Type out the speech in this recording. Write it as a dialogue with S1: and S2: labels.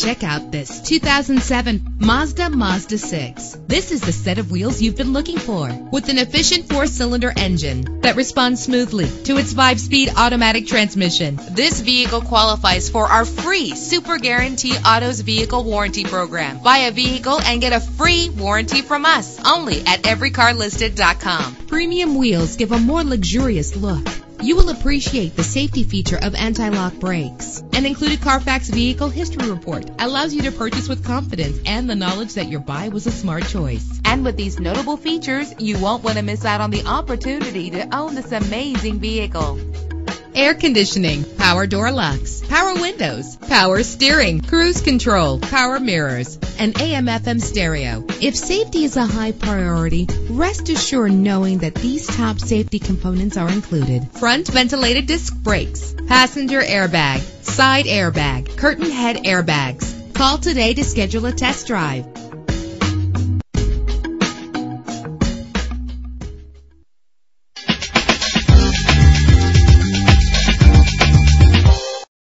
S1: Check out this 2007 Mazda 6. This is the set of wheels you've been looking for, with an efficient 4-cylinder engine that responds smoothly to its 5-speed automatic transmission. This vehicle qualifies for our free Super Guarantee Autos Vehicle Warranty Program. Buy a vehicle and get a free warranty from us only at everycarlisted.com. Premium wheels give a more luxurious look. You will appreciate the safety feature of anti-lock brakes. An included Carfax Vehicle History Report allows you to purchase with confidence and the knowledge that your buy was a smart choice. And with these notable features, you won't want to miss out on the opportunity to own this amazing vehicle. Air conditioning, power door locks, power windows, power steering, cruise control, power mirrors, and AM/FM stereo. If safety is a high priority, rest assured knowing that these top safety components are included: front ventilated disc brakes, passenger airbag, side airbag, curtain head airbags. Call today to schedule a test drive.